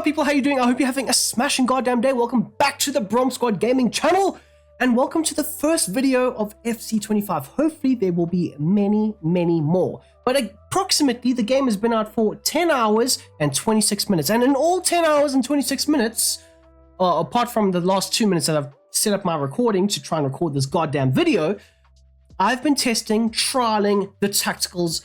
people, how you doing? I hope you're having a smashing goddamn day. Welcome back to the Brom Squad Gaming channel, and welcome to the first video of FC25. Hopefully there will be many more, but approximately the game has been out for 10 hours and 26 minutes, and in all 10 hours and 26 minutes, apart from the last 2 minutes that I've set up my recording to try and record this goddamn video, I've been testing, trialing the tactics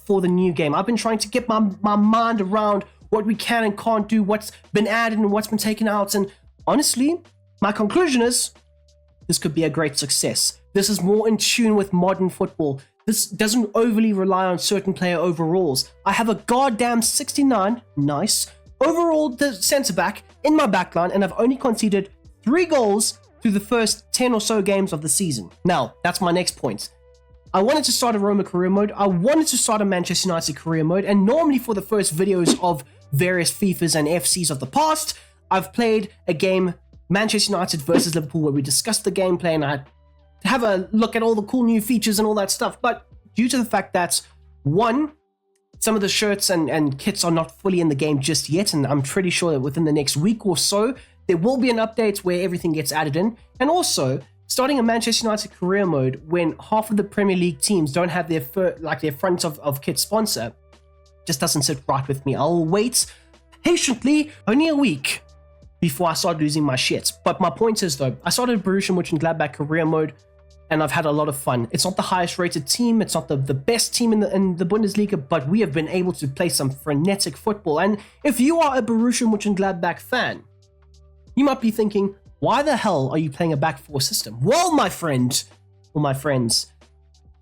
for the new game. I've been trying to get my mind around what we can and can't do, what's been added and what's been taken out, and honestly, my conclusion is this could be a great success. This is more in tune with modern football. This doesn't overly rely on certain player overalls. I have a goddamn 69, nice, overall centre back in my backline, and I've only conceded 3 goals through the first 10 or so games of the season. Now, that's my next point. I wanted to start a Roma career mode, I wanted to start a Manchester United career mode, and normally for the first videos of various FIFAs and FCs of the past, I've played a game, Manchester United versus Liverpool, where we discuss the gameplay and I have a look at all the cool new features and all that stuff. But due to the fact that, one, some of the shirts and kits are not fully in the game just yet, and I'm pretty sure that within the next week or so, there will be an update where everything gets added in, and also, starting a Manchester United career mode when half of the Premier League teams don't have their front of kit sponsor just doesn't sit right with me. I'll wait patiently only a week before I start losing my shit. But my point is though, I started Borussia Mönchengladbach career mode and I've had a lot of fun. It's not the highest rated team, it's not the best team in the Bundesliga, but we have been able to play some frenetic football. And if you are a Borussia Mönchengladbach fan, you might be thinking, why the hell are you playing a back 4 system? Well, my friend, or my friends,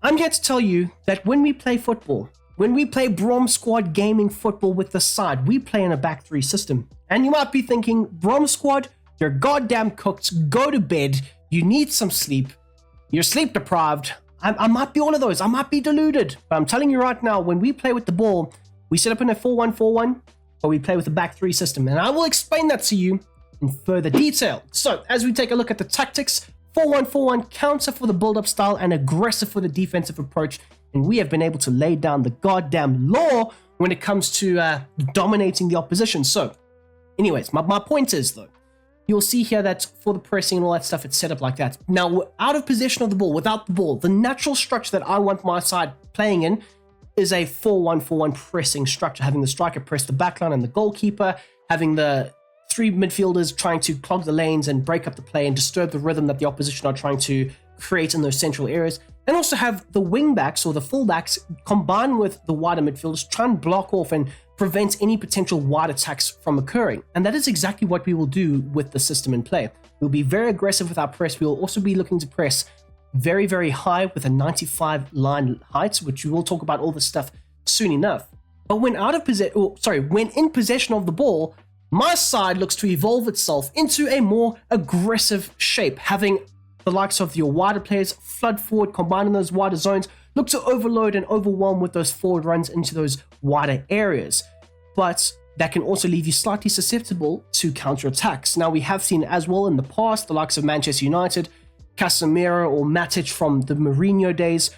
I'm here to tell you that when we play football, when we play Brom Squad gaming football with the side, we play in a back 3 system. And you might be thinking, Brom Squad, you're goddamn cooked, go to bed, you need some sleep, you're sleep deprived. I might be one of those, I might be deluded, but I'm telling you right now, when we play with the ball, we set up in a 4-1-4-1, but we play with a back 3 system. And I will explain that to you in further detail. So as we take a look at the tactics, 4-1-4-1, counter for the build-up style and aggressive for the defensive approach, and we have been able to lay down the goddamn law when it comes to dominating the opposition. So anyways, my point is though, you'll see here that for the pressing and all that stuff, it's set up like that. Now, out of possession of the ball, without the ball, the natural structure that I want my side playing in is a 4-1-4-1 pressing structure, having the striker press the backline and the goalkeeper, having the 3 midfielders trying to clog the lanes and break up the play and disturb the rhythm that the opposition are trying to create in those central areas, and also have the wing backs or the fullbacks combine with the wider midfielders, try and block off and prevent any potential wide attacks from occurring. And that is exactly what we will do with the system in play. We'll be very aggressive with our press. We will also be looking to press very high with a 95 line height, which we will talk about all this stuff soon enough. But when when in possession of the ball, my side looks to evolve itself into a more aggressive shape, having the likes of your wider players flood forward, combining those wider zones, look to overload and overwhelm with those forward runs into those wider areas. But that can also leave you slightly susceptible to counter-attacks. Now, we have seen as well in the past, the likes of Manchester United, Casemiro or Matic from the Mourinho days,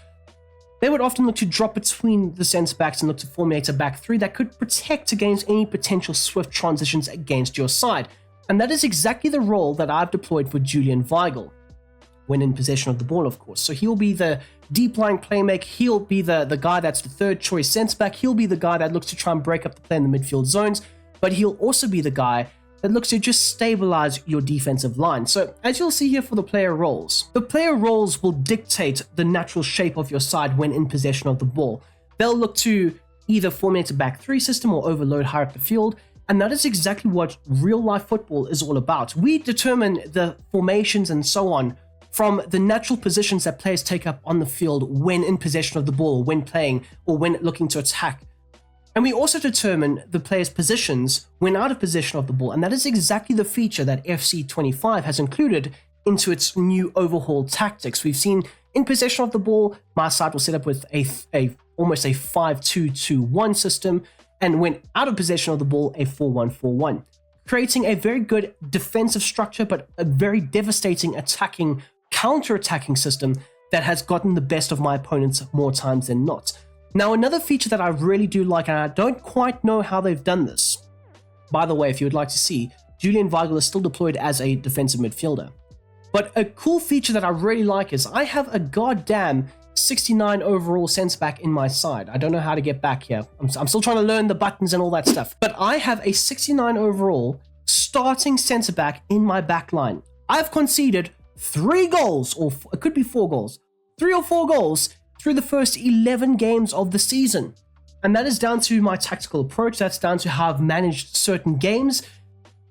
they would often look to drop between the centre-backs and look to formulate a back 3 that could protect against any potential swift transitions against your side. And that is exactly the role that I've deployed for Julian Weigl, when in possession of the ball, of course. So he'll be the deep-lying playmaker, he'll be the guy that's the third-choice centre-back, he'll be the guy that looks to try and break up the play in the midfield zones, but he'll also be the guy that looks to just stabilize your defensive line. So as you'll see here for the player roles will dictate the natural shape of your side when in possession of the ball. They'll look to either formulate a back 3 system or overload higher up the field, and that is exactly what real life football is all about. We determine the formations and so on from the natural positions that players take up on the field when in possession of the ball, when playing, or when looking to attack. And we also determine the players' positions when out of possession of the ball, and that is exactly the feature that FC25 has included into its new overhauled tactics. We've seen in possession of the ball, my side will set up with almost a 5-2-2-1 system, and when out of possession of the ball, a 4-1-4-1, creating a very good defensive structure, but a very devastating counter-attacking system that has gotten the best of my opponents more times than not. Now, another feature that I really do like, and I don't quite know how they've done this. By the way, if you would like to see, Julian Weigl is still deployed as a defensive midfielder. But a cool feature that I really like is I have a goddamn 69 overall centre back in my side. I don't know how to get back here. I'm still trying to learn the buttons and all that stuff. But I have a 69 overall starting centre back in my back line. I've conceded 3 goals, or it could be 4 goals, 3 or 4 goals through the first 11 games of the season. And that is down to my tactical approach. That's down to how I've managed certain games.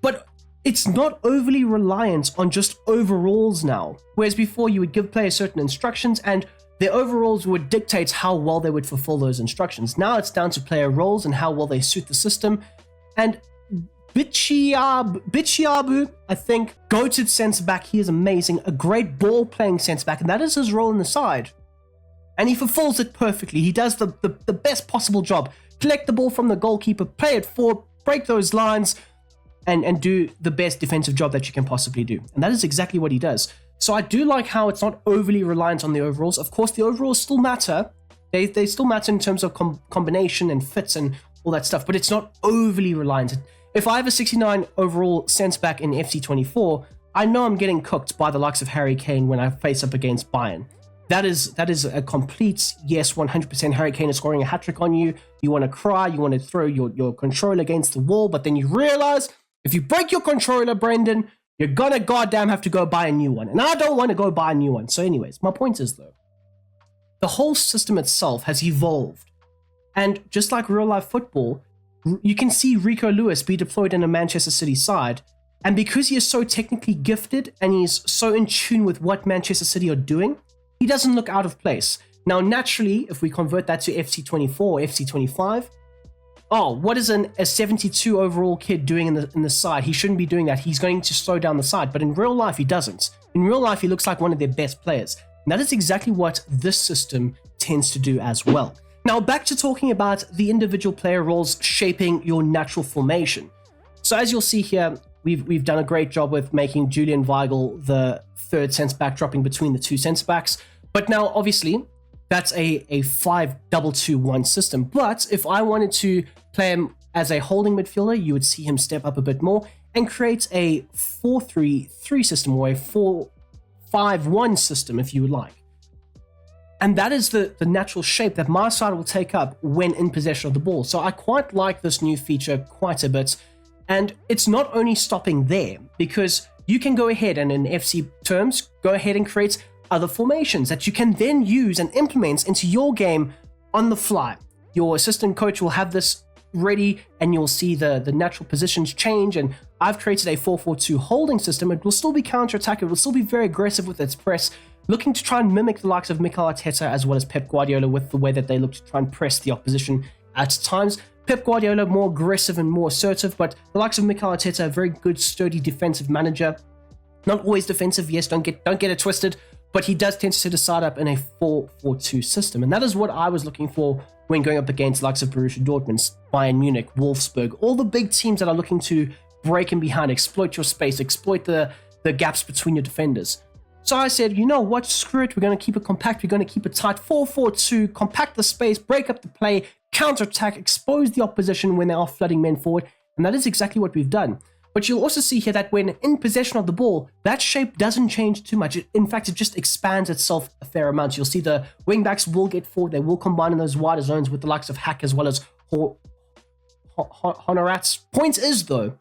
But it's not overly reliant on just overalls now. Whereas before you would give players certain instructions and their overalls would dictate how well they would fulfill those instructions. Now it's down to player roles and how well they suit the system. And Bichiabu, I think, goated centre-back. He is amazing. A great ball-playing centre-back, and that is his role in the side. And he fulfills it perfectly. He does the best possible job. Collect the ball from the goalkeeper, play it forward, break those lines, and do the best defensive job that you can possibly do. And that is exactly what he does. So I do like how it's not overly reliant on the overalls. Of course, the overalls still matter. They still matter in terms of combination and fits and all that stuff, but it's not overly reliant. If I have a 69 overall centre-back in FC24, I know I'm getting cooked by the likes of Harry Kane when I face up against Bayern. That is a complete yes, 100%. Harry Kane is scoring a hat-trick on you. You want to cry, you want to throw your controller against the wall, but then you realize if you break your controller, Brendan, you're gonna goddamn have to go buy a new one. And I don't want to go buy a new one. So anyways, my point is though, the whole system itself has evolved. And just like real life football, you can see Rico Lewis be deployed in a Manchester City side. And because he is so technically gifted and he's so in tune with what Manchester City are doing, he doesn't look out of place. Now, naturally, if we convert that to FC24 or FC25, what is a 72 overall kid doing in the side? He shouldn't be doing that. He's going to slow down the side. But in real life, he doesn't. In real life, he looks like one of their best players. And that is exactly what this system tends to do as well. Now, back to talking about the individual player roles shaping your natural formation. So as you'll see here, we've done a great job with making Julian Weigl the third centre-back, dropping between the two centre-backs. But now, obviously, that's a 5-2-2-1 system. But if I wanted to play him as a holding midfielder, you would see him step up a bit more and create a 4-3-3 system or a 4-5-1 system, if you would like. And that is the natural shape that my side will take up when in possession of the ball. So I quite like this new feature quite a bit. And it's not only stopping there, because you can go ahead and in FC terms, go ahead and create other formations that you can then use and implement into your game on the fly. Your assistant coach will have this ready and you'll see the natural positions change. And I've created a 4-4-2 holding system. It will still be counter-attack. It will still be very aggressive with its press, looking to try and mimic the likes of Mikel Arteta as well as Pep Guardiola with the way that they look to try and press the opposition at times. Pep Guardiola more aggressive and more assertive, but the likes of Mikel Arteta, a very good, sturdy defensive manager. Not always defensive, yes, don't get it twisted, but he does tend to set a side up in a 4-4-2 system. And that is what I was looking for when going up against the likes of Borussia Dortmund, Bayern Munich, Wolfsburg, all the big teams that are looking to break in behind, exploit your space, exploit the gaps between your defenders. So I said, you know what, screw it, we're going to keep it compact, we're going to keep it tight, 4-4-2, compact the space, break up the play, counter-attack, expose the opposition when they are flooding men forward, and that is exactly what we've done. But you'll also see here that when in possession of the ball, that shape doesn't change too much. In fact, it just expands itself a fair amount. You'll see the wing-backs will get forward, they will combine in those wider zones with the likes of Hack as well as Honorat's. Point is, though,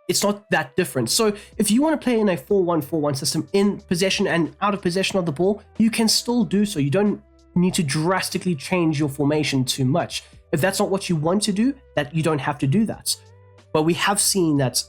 it's not that different. So if you want to play in a 4-1-4-1 system in possession and out of possession of the ball, you can still do so. You don't need to drastically change your formation too much. If that's not what you want to do, that you don't have to do that. But we have seen that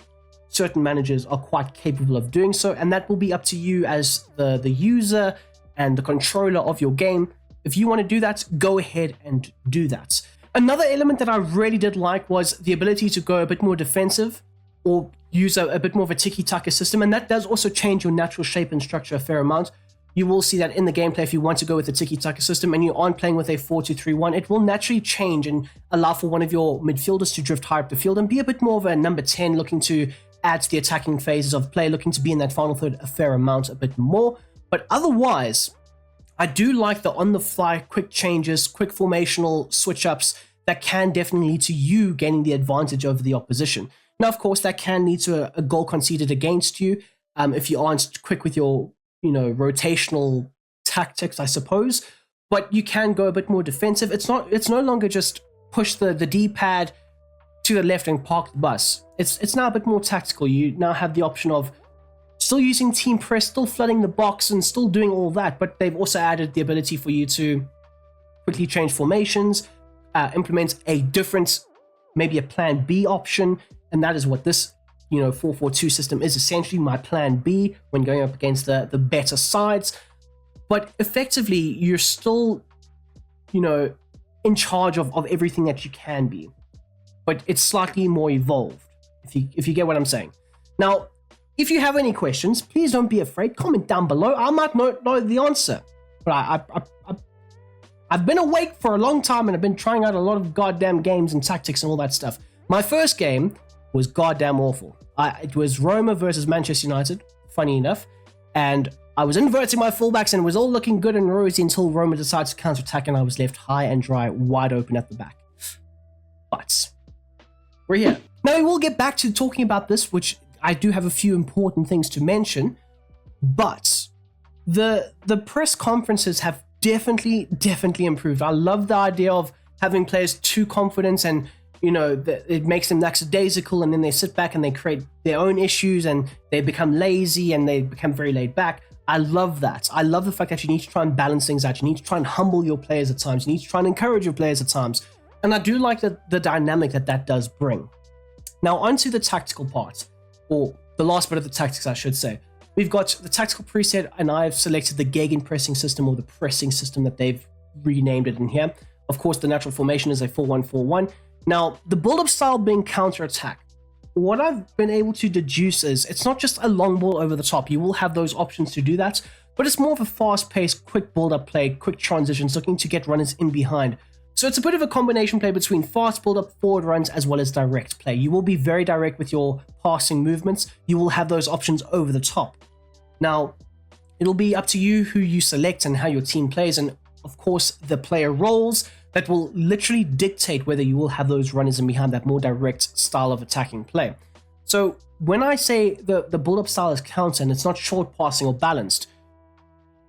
certain managers are quite capable of doing so, and that will be up to you as the user and the controller of your game. If you want to do that, go ahead and do that. Another element that I really did like was the ability to go a bit more defensive or use a bit more of a tiki-taka system, and that does also change your natural shape and structure a fair amount. You will see that in the gameplay, if you want to go with the tiki-taka system and you aren't playing with a 4-2-3-1, it will naturally change and allow for one of your midfielders to drift high up the field and be a bit more of a number 10, looking to add to the attacking phases of play, looking to be in that final third a fair amount, a bit more. But otherwise, I do like the on-the-fly quick changes, quick formational switch-ups that can definitely lead to you gaining the advantage over the opposition. Now, of course, that can lead to a goal conceded against you if you aren't quick with your, rotational tactics, I suppose. But you can go a bit more defensive. It's no longer just push the D-pad to the left and park the bus. It's now a bit more tactical. You now have the option of still using team press, still flooding the box, and still doing all that, but they've also added the ability for you to quickly change formations, implement a different, maybe a plan B option, and that is what this 4-4-2 system is essentially, my plan B when going up against the better sides. But effectively, you're still, in charge of everything that you can be, but it's slightly more evolved, if you get what I'm saying. Now, if you have any questions, please don't be afraid. Comment down below. I might not know the answer, but I've been awake for a long time and I've been trying out a lot of goddamn games and tactics and all that stuff. My first game was goddamn awful. It was Roma versus Manchester United, funny enough, and I was inverting my fullbacks and it was all looking good and rosy until Roma decided to counter-attack and I was left high and dry, wide open at the back. But we're here. Now we will get back to talking about this, which I do have a few important things to mention, but the press conferences have definitely improved. I love the idea of having players too confident and, it makes them lackadaisical, and then they sit back and they create their own issues and they become lazy and they become very laid back. I love that. I love the fact that you need to try and balance things out. You need to try and humble your players at times. You need to try and encourage your players at times. And I do like the dynamic that does bring. Now, onto the tactical part, or the last bit of the tactics, I should say. We've got the tactical preset, and I've selected the Gegenpressing system, or the pressing system that they've renamed it in here. Of course, the natural formation is a 4-1-4-1. Now, the build-up style being counter-attack, what I've been able to deduce is it's not just a long ball over the top. You will have those options to do that, but it's more of a fast-paced, quick build-up play, quick transitions, looking to get runners in behind. So it's a bit of a combination play between fast build-up, forward runs, as well as direct play. You will be very direct with your passing movements. You will have those options over the top. Now, it'll be up to you who you select and how your team plays, and of course, the player roles that will literally dictate whether you will have those runners in behind, that more direct style of attacking play. So when I say the build-up style is counter and it's not short passing or balanced,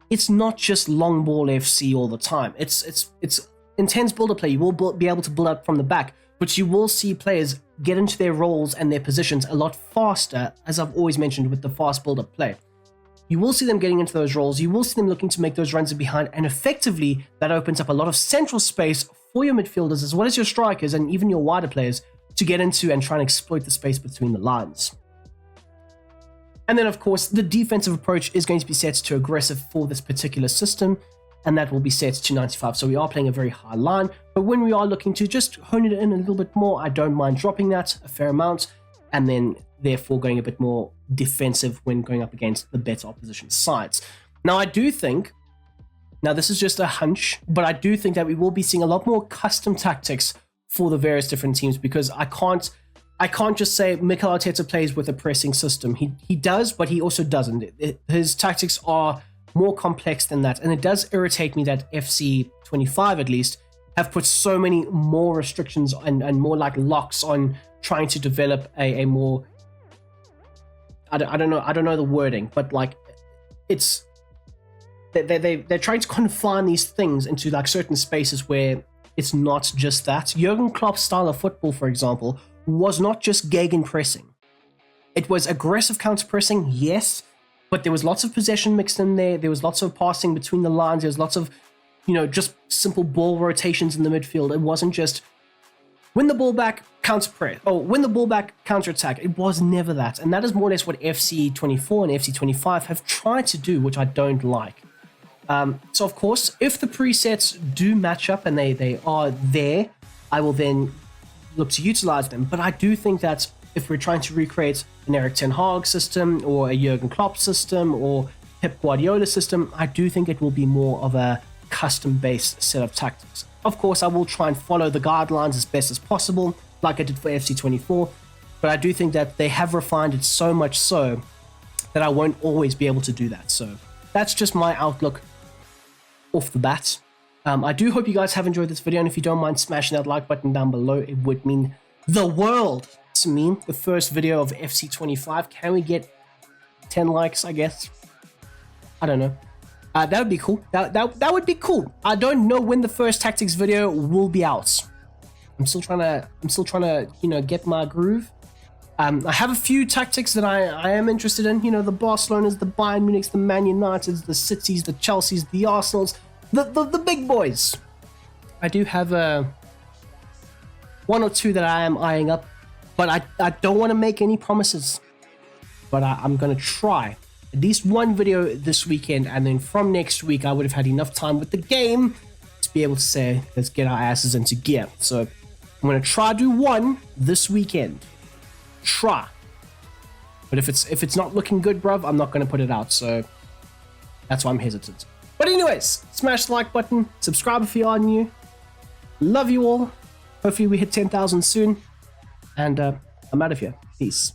it's not just long ball FC all the time. It's intense build-up play. You will be able to build up from the back, but you will see players get into their roles and their positions a lot faster, as I've always mentioned with the fast build-up play. You will see them getting into those roles. You will see them looking to make those runs in behind, and effectively that opens up a lot of central space for your midfielders as well as your strikers and even your wider players to get into and try and exploit the space between the lines. And then, of course, the defensive approach is going to be set to aggressive for this particular system, and that will be set to 95. So we are playing a very high line, but when we are looking to just hone it in a little bit more, I don't mind dropping that a fair amount, and then therefore going a bit more defensive when going up against the better opposition sides. Now, I do think, now this is just a hunch, but I do think that we will be seeing a lot more custom tactics for the various different teams, because I can't just say Mikel Arteta plays with a pressing system. He does, but he also doesn't. His tactics are more complex than that, and it does irritate me that FC 25 at least have put so many more restrictions and more like locks on trying to develop a more, I don't know the wording, but like it's they're trying to confine these things into like certain spaces where it's not just that. Jurgen Klopp's style of football, for example, was not just gegenpressing. It was aggressive counter-pressing, yes, but there was lots of possession mixed in there. There was lots of passing between the lines. There was lots of, just simple ball rotations in the midfield. It wasn't just win the ball back, counter-press, win the ball back, counter-attack. It was never that. And that is more or less what FC 24 and FC 25 have tried to do, which I don't like. So, of course, if the presets do match up and they are there, I will then look to utilize them. But I do think that if we're trying to recreate an Erik ten Hag system or a Jurgen Klopp system or Pep Guardiola system, I do think it will be more of a custom-based set of tactics. Of course, I will try and follow the guidelines as best as possible, like I did for FC 24, but I do think that they have refined it so much so that I won't always be able to do that. So that's just my outlook. off the bat. I do hope you guys have enjoyed this video, and if you don't mind smashing that like button down below, it would mean the world to me. The first video of FC25. Can we get 10 likes, I guess? I don't know. That would be cool. That would be cool. I don't know when the first tactics video will be out. I'm still trying to, you know, get my groove. I have a few tactics that I am interested in. You know, the Barcelonas, the Bayern Munichs, the Man Uniteds, the Cities, the Chelseas, the Arsenals, the big boys. I do have one or two that I am eyeing up, but I don't want to make any promises. But I'm gonna try at least one video this weekend, and then from next week I would have had enough time with the game to be able to say, let's get our asses into gear. So I'm gonna try do one this weekend. Try. But if it's not looking good, bruv, I'm not gonna put it out. So that's why I'm hesitant. But anyways, smash the like button, subscribe if you are new. Love you all. Hopefully we hit 10,000 soon. And I'm out of here. Peace.